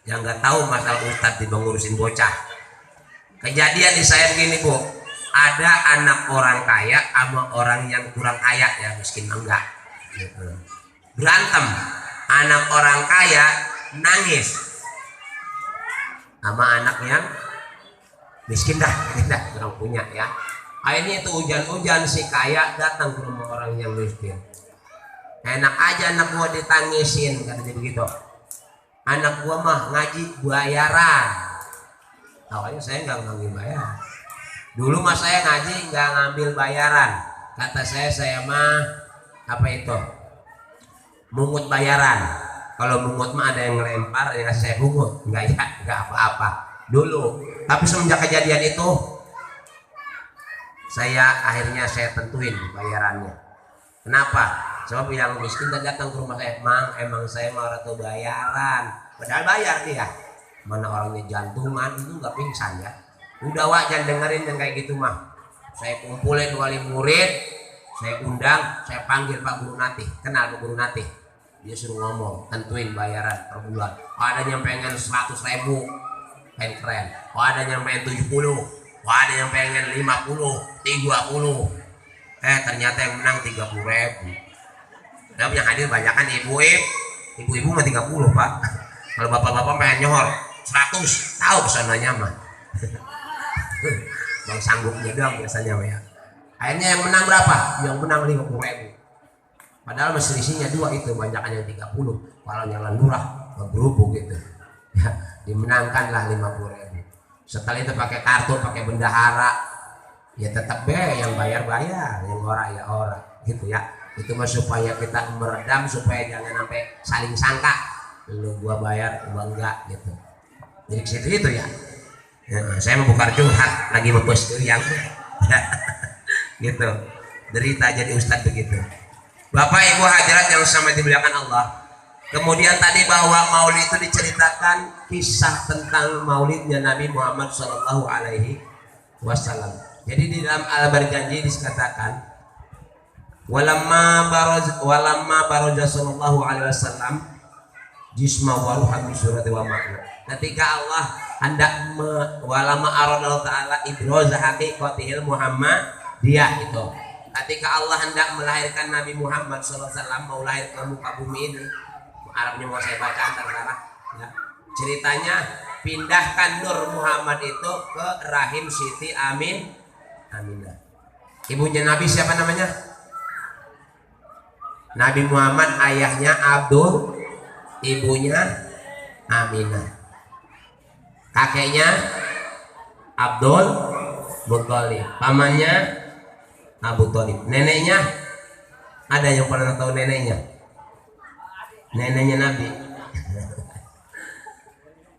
yang nggak tahu masalah ustadz di ngurusin bocah. Kejadian di saya begini bu, ada anak orang kaya sama orang yang kurang kaya ya, miskin enggak gitu. Berantem, anak orang kaya nangis sama anak yang miskin dah kurang punya ya. Akhirnya itu hujan-hujan si kaya datang ke rumah orang yang miskin. Enak aja anak gua ditangisin katanya begitu. Anak gua mah ngaji bayaran. Awalnya saya nggak ngambil bayaran. Dulu mah saya ngaji nggak ngambil bayaran. Kata saya mah apa itu? Mungut bayaran. Kalau mungut mah ada yang ngelempar ya saya mungut. Nggak ya, nggak apa-apa. Dulu. Tapi semenjak kejadian itu akhirnya saya tentuin bayarannya. Kenapa? Sebab yang miskin datang ke rumah saya, mang emang saya mau ratu bayaran, padahal bayar dia. Mana orangnya jantungan itu nggak pingsan ya. Udah wajar dengerin yang kayak gitu mah. Saya kumpulin wali murid, saya undang, saya panggil Pak Guru Natih, kenal Pak Guru Natih. Dia suruh ngomong, tentuin bayaran per bulan. Ada yang pengen 100.000, pengen keren. Ada yang pengen 70, ada yang pengen 50, 30. Ternyata yang menang 30.000. Dan yang hadir banyak kan ibu-ibu mah 30 pak. Kalau bapak-bapak pengen nyohor 100, tahu kesananya mah. Bang sanggupnya doang biasanya ya. Akhirnya yang menang berapa? Yang menang 50.000. Padahal selisihnya 2 itu, banyakan yang 30. Kalau yang lurah berubah gitu. Ya, dimenangkanlah 50.000. Setelah itu pakai kartu, pakai bendahara. Ya tetap yang bayar, yang ora ya ora gitu ya. Itu mah supaya kita meredam, supaya jangan sampai saling sangka lu gua bayar gua enggak gitu. Jadi situ itu ya, saya mau bukan curhat lagi membos yang gitu, derita jadi ustadz begitu. Bapak ibu hadirat yang sama dimuliakan Allah. Kemudian tadi bahwa maulid itu diceritakan kisah tentang maulidnya Nabi Muhammad Shallallahu Alaihi Wasallam. Jadi di dalam Al-Barjanji dikatakan walamma baraja sallallahu alaihi wasallam jisma wa ruha bi surati wa makna. Ketika Allah hendak walamma aradallahu taala ibraza haqiqatihil Muhammadiyah itu. Ketika Allah hendak melahirkan Nabi Muhammad sallallahu alaihi wasallam, mau lahir ke muka bumi ini. Arabnya mau saya baca antara ya. Ceritanya pindahkan Nur Muhammad itu ke rahim Siti Aminah. Ibunya Nabi siapa namanya? Nabi Muhammad, ayahnya Abdul, ibunya Aminah, kakeknya Abdul Muthalib, pamannya Abu Thalib, neneknya ada yang pernah tahu neneknya? Neneknya Nabi.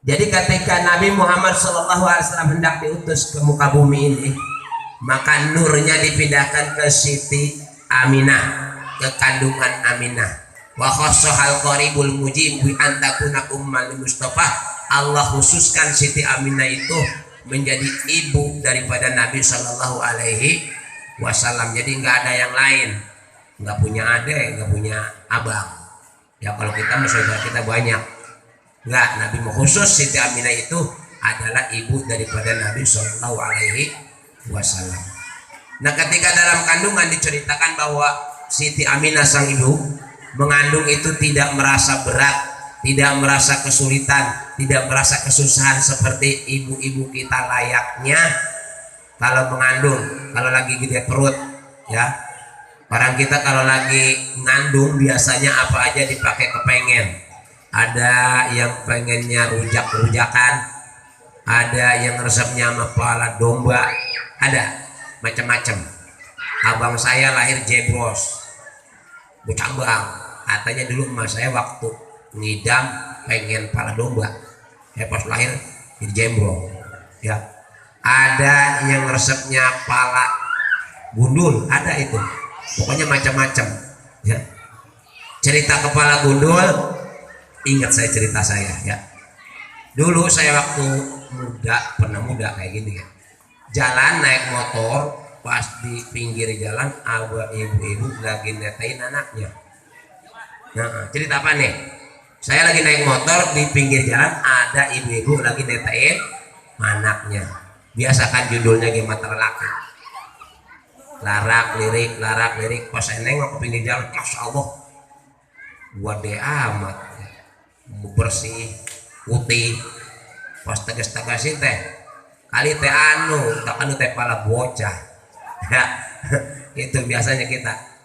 Jadi ketika Nabi Muhammad SAW hendak diutus ke muka bumi ini, maka nurnya dipindahkan ke Siti Aminah, ke kandungan Aminah. Wa khassohal qaribul mujib bi antakuna ummal Mustafa. Allah khususkan Siti Aminah itu menjadi ibu daripada Nabi Shallallahu Alaihi Wasallam. Jadi nggak ada yang lain, nggak punya adik, nggak punya abang. Ya kalau kita saudara kita banyak, nggak. Nabi khusus Siti Aminah itu adalah ibu daripada Nabi Shallallahu Alaihi Wasallam. Nah ketika dalam kandungan diceritakan bahwa Siti Aminah sang ibu mengandung itu tidak merasa berat, tidak merasa kesulitan, tidak merasa kesusahan seperti ibu-ibu kita layaknya kalau mengandung, kalau lagi gede perut ya. Orang kita kalau lagi ngandung biasanya apa aja dipakai kepengen. Ada yang pengennya rujak-rujakan, ada yang resepnya sama kepala domba, ada macam-macam. Abang saya lahir jebros, bercambang. Katanya dulu emas saya waktu ngidam pengen kepala domba, pas lahir jadi jembrong. Ya, ada yang resepnya pala gundul, ada itu. Pokoknya macam-macam. Ya, cerita kepala gundul, ingat saya cerita saya. Ya, dulu saya waktu pernah muda kayak gini ya, jalan naik motor. Pas di pinggir jalan ada ibu-ibu lagi netain anaknya. Nah, cerita apa nih? Saya lagi naik motor di pinggir jalan, ada ibu-ibu lagi netain anaknya. Biasakan judulnya game mata laki. Larak lirik pas saya nengok ke pinggir jalan, masya Allah, wade amat, bersih, putih, pas tegas-tegasin teh, kali teh tak anu teh pala bocah, ya, itu biasanya kita.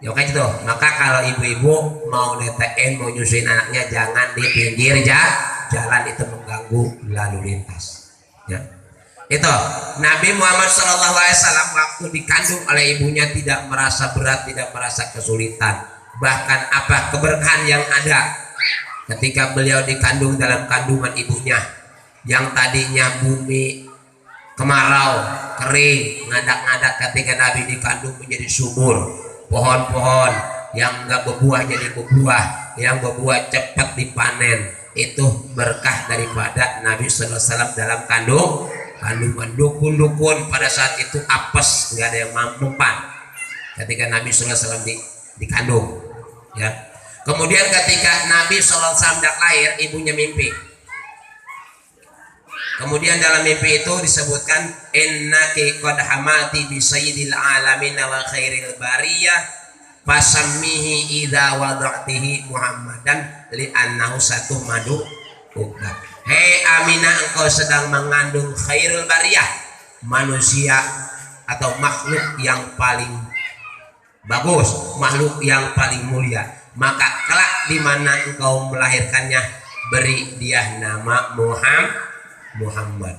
Ya kayak gitu. Maka kalau ibu-ibu mau netain, mau nyusuin anaknya, jangan di pinggir jalan, itu mengganggu lalu lintas. Ya. Itu Nabi Muhammad SAW waktu dikandung oleh ibunya tidak merasa berat, tidak merasa kesulitan. Bahkan apa keberkahan yang ada ketika beliau dikandung dalam kandungan ibunya, yang tadinya bumi kemarau, kering, ngadak-ngadak, ketika Nabi dikandung menjadi subur. Pohon-pohon yang enggak berbuah jadi berbuah, yang berbuah cepat dipanen. Itu berkah daripada Nabi SAW dalam kandungan. Dukun-dukun pada saat itu apes, nggak ada yang mempan ketika Nabi SAW dikandung, ya. Kemudian ketika Nabi SAW lahir, ibunya mimpi. Kemudian dalam mimpi itu disebutkan, innaki qad hamati bi sayyidil alamin wa khairil bariyah fasammihi idza wada'tihi Muhammadan li annahu satu madu ukbah. Hei Aminah, engkau sedang mengandung khairul bariyah, manusia atau makhluk yang paling bagus, makhluk yang paling mulia. Maka kelak di mana engkau melahirkannya, beri dia nama Muhammad.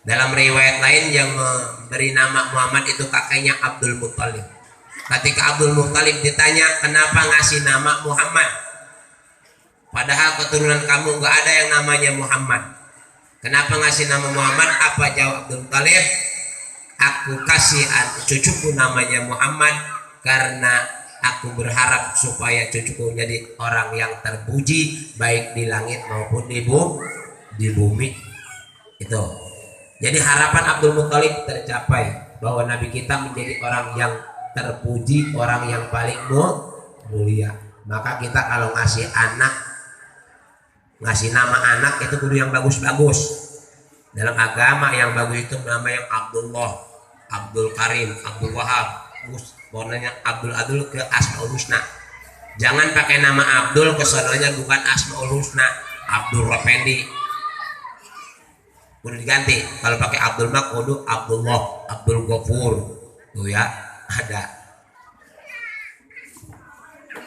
Dalam riwayat lain yang memberi nama Muhammad itu kakeknya Abdul Muttalib. Ketika Abdul Muttalib ditanya, kenapa ngasih nama Muhammad? Padahal keturunan kamu nggak ada yang namanya Muhammad. Kenapa ngasih nama Muhammad? Apa jawab Abdul Muttalib? Aku kasih cucuku namanya Muhammad karena aku berharap supaya cucuku jadi orang yang terpuji baik di langit maupun di bumi. Itu. Jadi harapan Abdul Muttalib tercapai bahwa Nabi kita menjadi orang yang terpuji, orang yang paling mulia. Maka kita kalau ngasih nama anak itu kudu yang bagus-bagus. Dalam agama yang bagus itu nama yang Abdullah, Abdul Karim, Abdul Wahab, pokoknya Abdul ke Asmaul Husna. Jangan pakai nama Abdul kesononya bukan Asmaul Husna, Abdul Rapendi. Kudu diganti. Kalau pakai Abdul mah kudu Abdullah, Abdul Ghafur. Tuh ya, ada.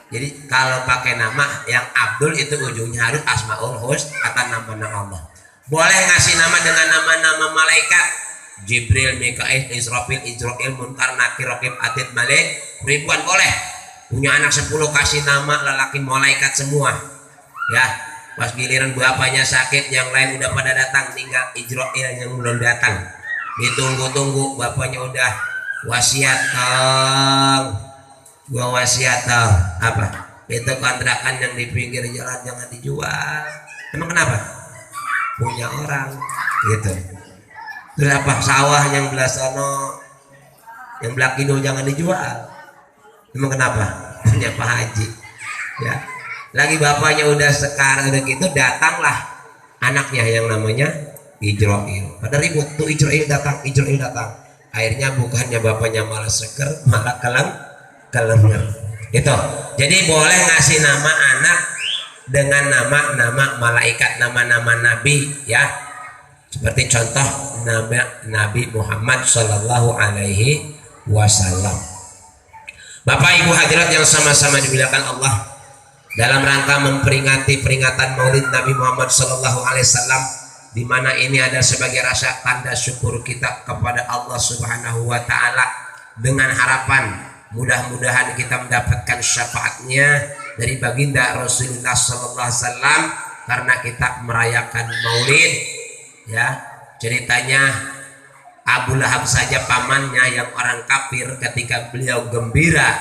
Jadi kalau pakai nama yang Abdul itu ujungnya harus Asmaul Husna atau nama-nama Allah. Boleh ngasih nama dengan nama-nama malaikat, Jibril, Mikail, Israfil, Izrail, Munkar, Nakir, Raqib, Atid, Malik, ribuan boleh. Punya anak 10 kasih nama lelaki malaikat semua. Ya, pas giliran bapaknya sakit, yang lain udah pada datang, tinggal Izrail yang belum datang. Ditunggu-tunggu, bapaknya udah wasiat, gua wasiat apa? Itu kontrakan yang di pinggir jalan jangan dijual. Emang kenapa? Punya orang gitu. Terus apa? Sawah yang belah sono, yang belah kidul jangan dijual. Emang kenapa? Punya Pak Haji. Ya. Lagi bapaknya udah sekarang udah gitu, datanglah anaknya yang namanya Ijroil. Pada ribut tuh Ijroil datang. Akhirnya bukannya bapaknya malah seger, malah kelengar. Itu. Jadi boleh ngasih nama anak dengan nama-nama malaikat, nama-nama nabi, ya. Seperti contoh nama Nabi Muhammad Shallallahu Alaihi Wasallam. Bapak Ibu hadirat yang sama-sama dimuliakan Allah, dalam rangka memperingati peringatan Maulid Nabi Muhammad Shallallahu Alaihi Wasallam, di mana ini ada sebagai rasa tanda syukur kita kepada Allah Subhanahu Wa Taala, dengan harapan mudah-mudahan kita mendapatkan syafaatnya dari baginda Rasulullah Sallallahu Alaihi Wasallam karena kita merayakan Maulid. Ya, ceritanya Abu Lahab saja pamannya yang orang kafir, ketika beliau gembira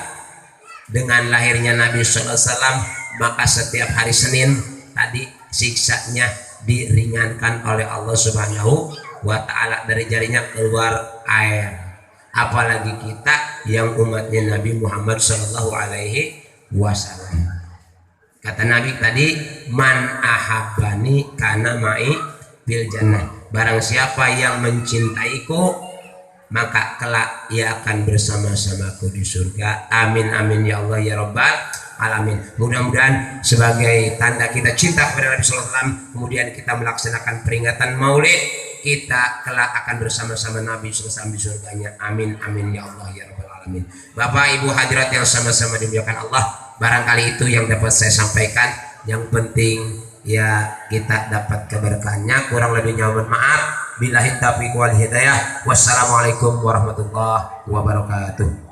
dengan lahirnya Nabi Sallallahu Alaihi Wasallam, maka setiap hari Senin tadi siksanya diringankan oleh Allah Subhanahu Wa Taala, dari jarinya keluar air. Apalagi kita yang umatnya Nabi Muhammad Sallallahu Alaihi Wasallam. Kata Nabi tadi, man ahabani kana ma'i bil jannah. Barang siapa yang mencintaiku, maka kelak ia akan bersama-samaku di surga. Amin amin ya Allah ya Rabbal alamin. Mudah-mudahan sebagai tanda kita cinta kepada Nabi sallallahu alaihi wasallam, kemudian kita melaksanakan peringatan Maulid, kita kelak akan bersama-sama Nabi sallallahu alaihi wasallam di surganya. Amin amin ya Allah ya Rabbal alamin. Bapak Ibu hadirat yang sama-sama dimuliakan Allah, barangkali itu yang dapat saya sampaikan. Yang penting ya kita dapat keberkahannya. Kurang lebihnya mohon maaf. Billahi taufiq wal hidayah. Wassalamualaikum warahmatullahi wabarakatuh.